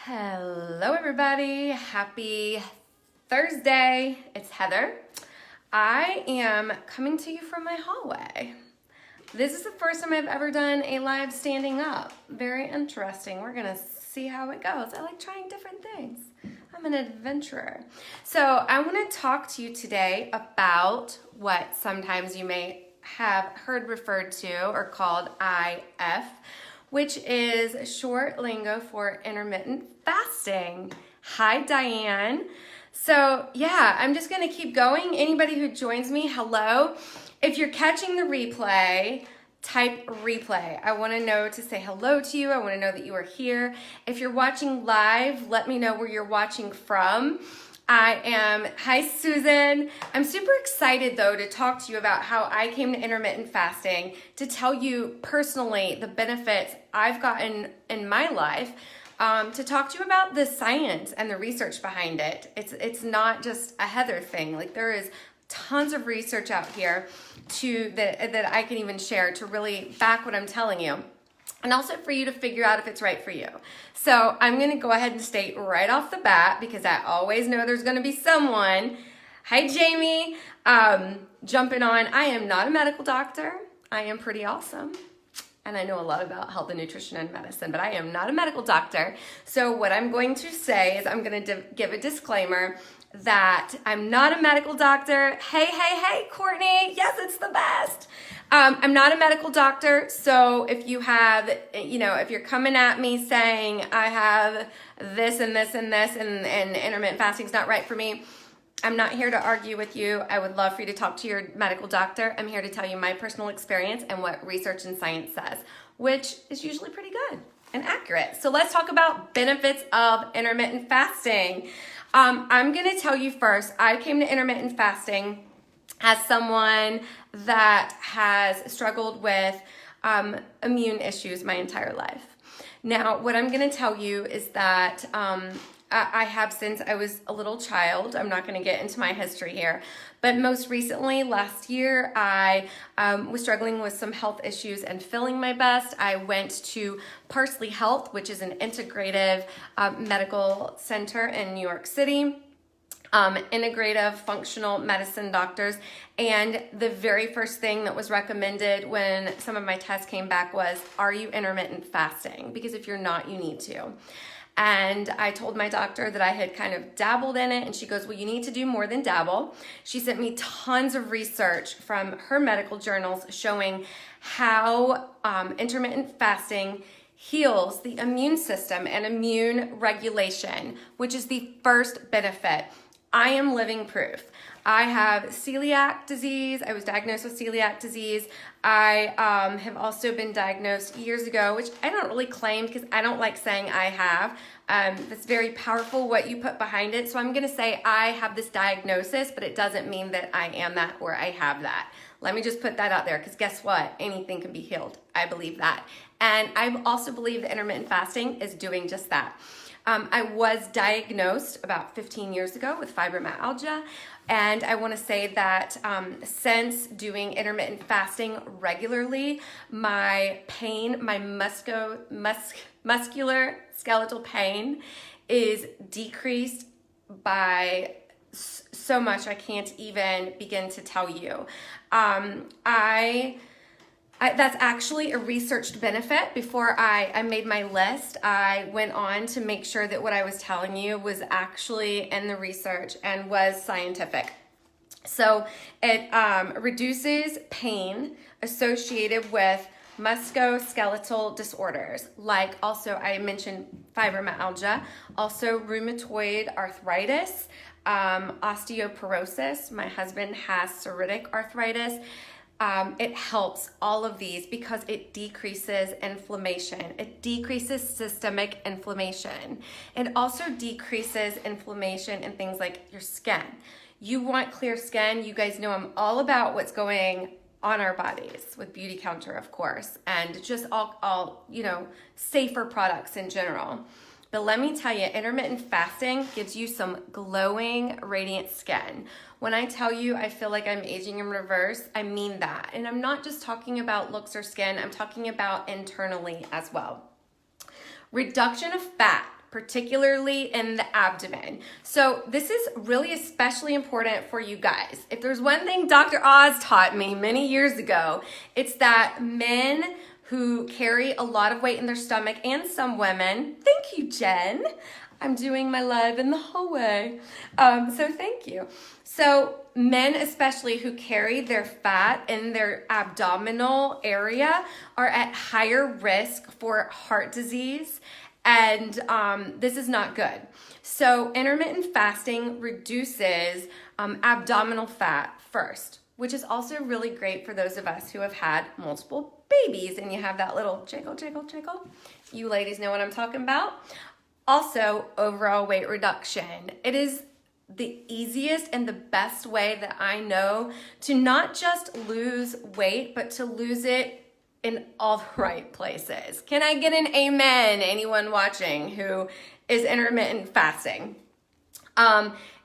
Hello everybody, happy Thursday. It's Heather. I am coming to you from my hallway. This is the first time I've ever done a live standing up. Very interesting. We're gonna see how it goes. I like trying different things. I'm an adventurer. So I wanna talk to you today about what sometimes you may have heard referred to or called IF, which is short lingo for intermittent fasting. Hi, Diane. So yeah, I'm just gonna keep going. Anybody who joins me, hello. If you're catching the replay, type replay. I wanna know to say hello to you. I wanna know that you are here. If you're watching live, let me know where you're watching from. Hi Susan. I'm super excited though to talk to you about how I came to intermittent fasting, to tell you personally the benefits I've gotten in my life, to talk to you about the science and the research behind it. It's not just a Heather thing. Like there is tons of research out here that I can even share to really back what I'm telling you. And also for you to figure out if it's right for you. So I'm gonna go ahead and state right off the bat, because I always know there's gonna be someone. Hi, Jamie. Jumping on, I am not a medical doctor. I am pretty awesome. And I know a lot about health and nutrition and medicine, but I am not a medical doctor. So what I'm going to say is I'm gonna give a disclaimer that I'm not a medical doctor. Hey, Courtney. Yes, it's the best. I'm not a medical doctor. So if you have, if you're coming at me saying I have this and this and this and intermittent fasting is not right for me, I'm not here to argue with you. I would love for you to talk to your medical doctor. I'm here to tell you my personal experience and what research and science says, which is usually pretty good and accurate. So let's talk about benefits of intermittent fasting. I'm gonna tell you first, I came to intermittent fasting as someone that has struggled with immune issues my entire life. Now, what I'm gonna tell you is that I have since I was a little child. I'm not gonna get into my history here, but most recently, last year, I was struggling with some health issues and feeling my best. I went to Parsley Health, which is an integrative medical center in New York City. Integrative functional medicine doctors, and the very first thing that was recommended when some of my tests came back was, are you intermittent fasting? Because if you're not, you need to. And I told my doctor that I had kind of dabbled in it, and she goes, well, you need to do more than dabble. She sent me tons of research from her medical journals showing how intermittent fasting heals the immune system and immune regulation, which is the first benefit. I am living proof. I have celiac disease. I was diagnosed with celiac disease. I have also been diagnosed years ago, which I don't really claim because I don't like saying I have. That's very powerful what you put behind it. So I'm gonna say I have this diagnosis, but it doesn't mean that I am that or I have that. Let me just put that out there, because guess what? Anything can be healed. I believe that. And I also believe that intermittent fasting is doing just that. I was diagnosed about 15 years ago with fibromyalgia, and I want to say that since doing intermittent fasting regularly, my pain, my muscular skeletal pain is decreased by so much I can't even begin to tell you. That's actually a researched benefit. Before I made my list, I went on to make sure that what I was telling you was actually in the research and was scientific. So it reduces pain associated with musculoskeletal disorders, like also I mentioned fibromyalgia, also rheumatoid arthritis, osteoporosis. My husband has psoriatic arthritis. It helps all of these because it decreases inflammation. It decreases systemic inflammation. It also decreases inflammation in things like your skin. You want clear skin. You guys know I'm all about what's going on our bodies with Beauty Counter, of course, and just all safer products in general. But let me tell you, intermittent fasting gives you some glowing, radiant skin. When I tell you I feel like I'm aging in reverse, I mean that. And I'm not just talking about looks or skin, I'm talking about internally as well. Reduction of fat particularly in the abdomen. So this is really especially important for you guys. If there's one thing Dr. Oz taught me many years ago, it's that men who carry a lot of weight in their stomach, and some women, thank you, Jen. I'm doing my live in the hallway. So thank you. So men especially who carry their fat in their abdominal area are at higher risk for heart disease, and this is not good. So intermittent fasting reduces abdominal fat first, which is also really great for those of us who have had multiple babies and you have that little jiggle, jiggle, jiggle. You ladies know what I'm talking about. Also, overall weight reduction. It is the easiest and the best way that I know to not just lose weight, but to lose it in all the right places. Can I get an amen? Anyone watching who is intermittent fasting?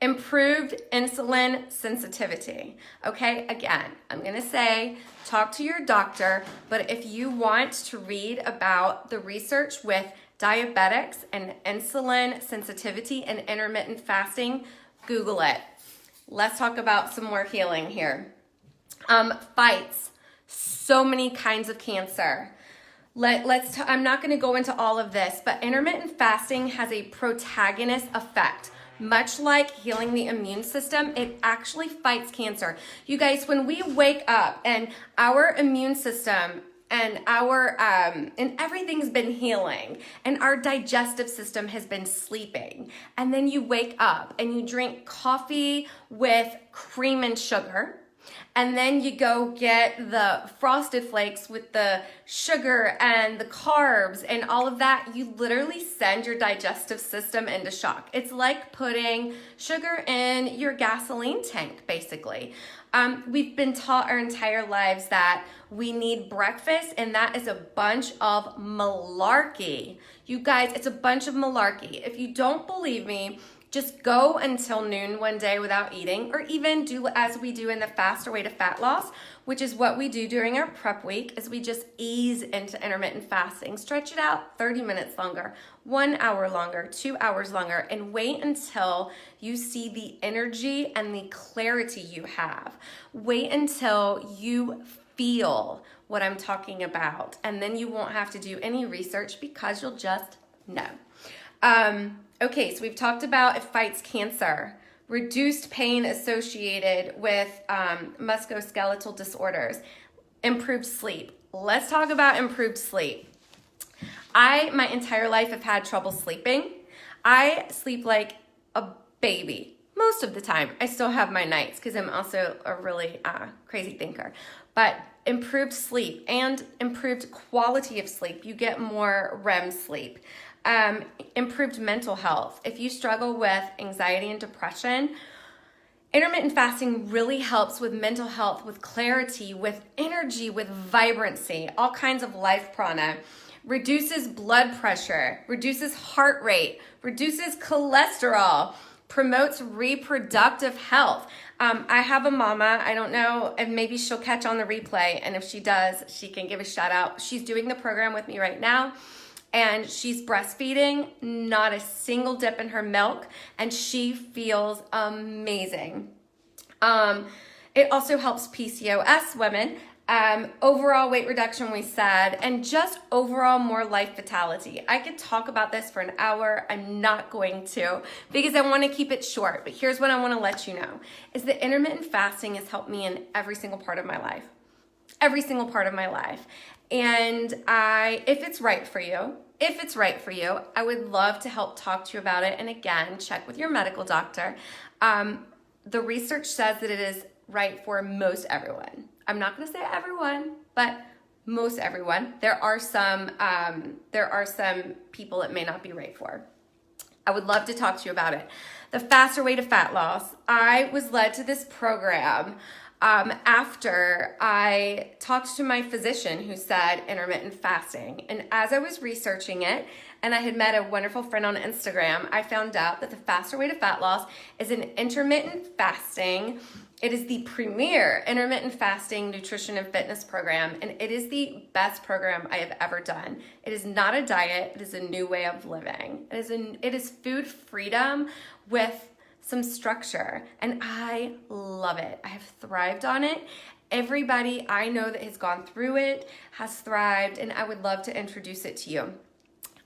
Improved insulin sensitivity. Okay, again, I'm gonna say, talk to your doctor, but if you want to read about the research with diabetics and insulin sensitivity and intermittent fasting, Google it. Let's talk about some more healing here. Fights so many kinds of cancer. I'm not going to go into all of this, but intermittent fasting has a protagonist effect. Much like healing the immune system, it actually fights cancer. You guys, when we wake up and our immune system and and everything's been healing and our digestive system has been sleeping, and then you wake up and you drink coffee with cream and sugar, and then you go get the Frosted Flakes with the sugar and the carbs and all of that, you literally send your digestive system into shock. It's like putting sugar in your gasoline tank, basically. We've been taught our entire lives that we need breakfast, and that is a bunch of malarkey. You guys, it's a bunch of malarkey. If you don't believe me, just go until noon one day without eating, or even do as we do in the Faster Way to Fat Loss, which is what we do during our prep week, is we just ease into intermittent fasting. Stretch it out 30 minutes longer, 1 hour longer, 2 hours longer, and wait until you see the energy and the clarity you have. Wait until you feel what I'm talking about, and then you won't have to do any research because you'll just know. Okay, so we've talked about it fights cancer, reduced pain associated with musculoskeletal disorders, improved sleep. Let's talk about improved sleep. My entire life, have had trouble sleeping. I sleep like a baby most of the time. I still have my nights because I'm also a really crazy thinker. But improved sleep and improved quality of sleep. You get more REM sleep. Improved mental health. If you struggle with anxiety and depression, intermittent fasting really helps with mental health, with clarity, with energy, with vibrancy, all kinds of life prana. Reduces blood pressure, reduces heart rate, reduces cholesterol, promotes reproductive health. I have a mama, I don't know, and maybe she'll catch on the replay, and if she does, she can give a shout out. She's doing the program with me right now, and she's breastfeeding, not a single dip in her milk, and she feels amazing. It also helps PCOS women, overall weight reduction, we said, and just overall more life vitality. I could talk about this for an hour. I'm not going to because I want to keep it short, but here's what I want to let you know is that intermittent fasting has helped me in every single part of my life. Every single part of my life. And if it's right for you, I would love to help talk to you about it. And again, check with your medical doctor. The research says that it is right for most everyone. I'm not going to say everyone, but most everyone. There are some people it may not be right for. I would love to talk to you about it. The Faster Way to Fat Loss. I was led to this program after I talked to my physician who said intermittent fasting. And as I was researching it, and I had met a wonderful friend on Instagram, I found out that the Faster Way to Fat Loss is an intermittent fasting. It is the premier intermittent fasting nutrition and fitness program, and it is the best program I have ever done. It is not a diet, it is a new way of living. It is food freedom with some structure, and I love it. I have thrived on it. Everybody I know that has gone through it has thrived, and I would love to introduce it to you.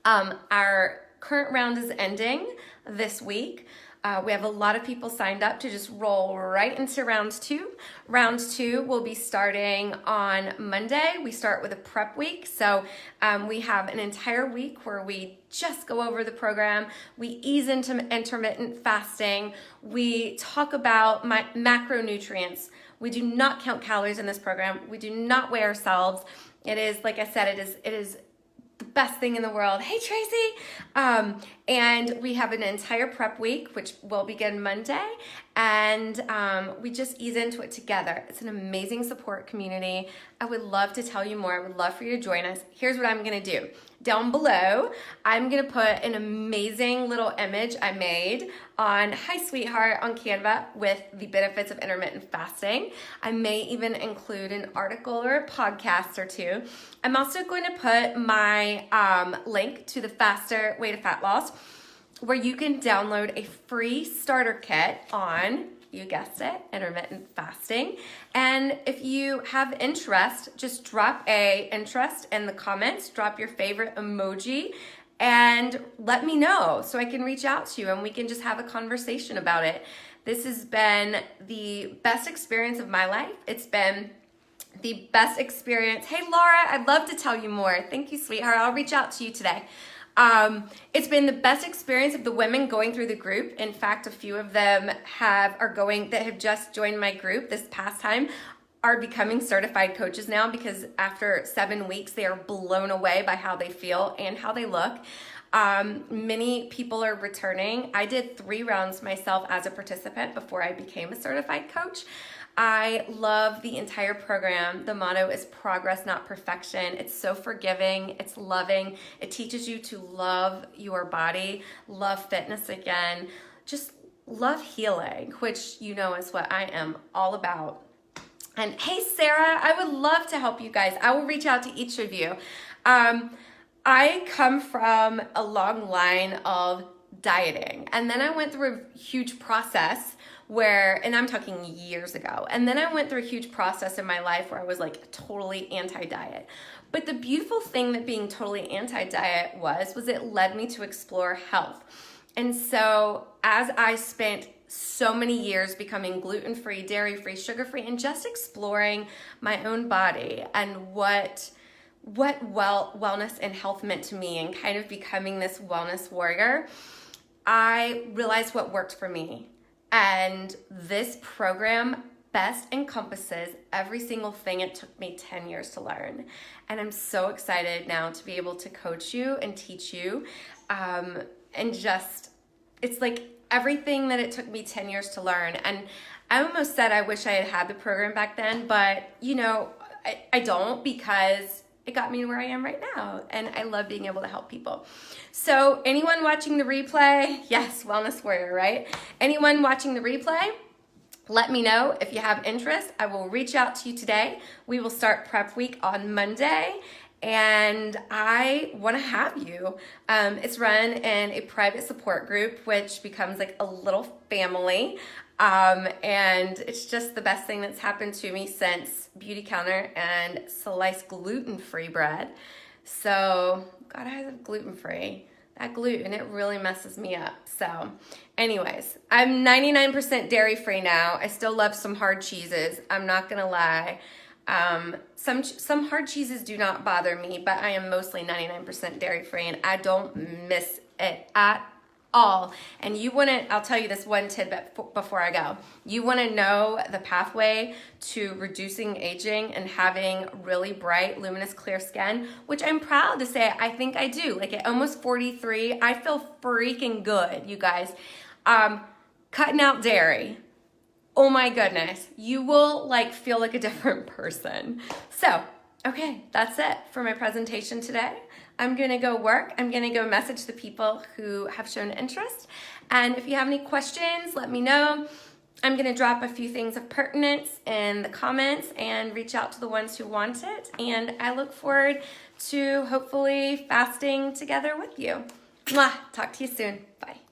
Our current round is ending this week. We have a lot of people signed up to just roll right into round two. Round two will be starting on Monday. We start with a prep week. So we have an entire week where we just go over the program. We ease into intermittent fasting. We talk about macronutrients. We do not count calories in this program. We do not weigh ourselves. It is, like I said, it is the best thing in the world. Hey, Tracy. And we have an entire prep week, which will begin Monday. And we just ease into it together. It's an amazing support community. I would love to tell you more. I would love for you to join us. Here's what I'm going to do. Down below, I'm going to put an amazing little image I made on Hi Sweetheart on Canva with the benefits of intermittent fasting. I may even include an article or a podcast or two. I'm also going to put my link to the Faster Way to Fat Loss, where you can download a free starter kit on, you guessed it, intermittent fasting. And if you have interest, just drop a interest in the comments, drop your favorite emoji, and let me know so I can reach out to you and we can just have a conversation about it. This has been the best experience of my life. It's been the best experience. Hey, Laura, I'd love to tell you more. Thank you, sweetheart. I'll reach out to you today. It's been the best experience of the women going through the group. In fact, a few of them that have just joined my group this past time are becoming certified coaches now, because after 7 weeks, they are blown away by how they feel and how they look. Many people are returning. I did 3 rounds myself as a participant before I became a certified coach. I love the entire program. The motto is progress, not perfection. It's so forgiving. It's loving. It teaches you to love your body, love fitness again, just love healing, which you know is what I am all about. And hey, Sarah, I would love to help you guys. I will reach out to each of you. I come from a long line of dieting, and then I went through a huge process and I'm talking years ago, and then I went through a huge process in my life where I was like totally anti-diet. But the beautiful thing that being totally anti-diet was it led me to explore health. And so as I spent so many years becoming gluten-free, dairy-free, sugar-free, and just exploring my own body and what wellness and health meant to me, and kind of becoming this wellness warrior, I realized what worked for me. And this program best encompasses every single thing it took me 10 years to learn. And I'm so excited now to be able to coach you and teach you. It's like everything that it took me 10 years to learn. And I almost said I wish I had the program back then, but I don't, because it got me to where I am right now, and I love being able to help people. So anyone watching the replay, yes, Wellness Warrior, right? Anyone watching the replay, let me know if you have interest. I will reach out to you today. We will start prep week on Monday, and I want to have you. It's run in a private support group, which becomes like a little family. And it's just the best thing that's happened to me since Beauty Counter and sliced gluten-free bread. So, God, I have gluten-free. That gluten, it really messes me up. So, anyways, I'm 99% dairy-free now. I still love some hard cheeses. I'm not gonna lie. Some hard cheeses do not bother me, but I am mostly 99% dairy-free, and I don't miss it at all. And I'll tell you this one tidbit before I go. You want to know the pathway to reducing aging and having really bright, luminous, clear skin, which I'm proud to say I think I do. Like at almost 43, I feel freaking good, you guys. Cutting out dairy. Oh my goodness. You will feel like a different person. So, okay, that's it for my presentation today. I'm gonna go work. I'm gonna go message the people who have shown interest. And if you have any questions, let me know. I'm gonna drop a few things of pertinence in the comments and reach out to the ones who want it. And I look forward to hopefully fasting together with you. Mwah! Talk to you soon. Bye.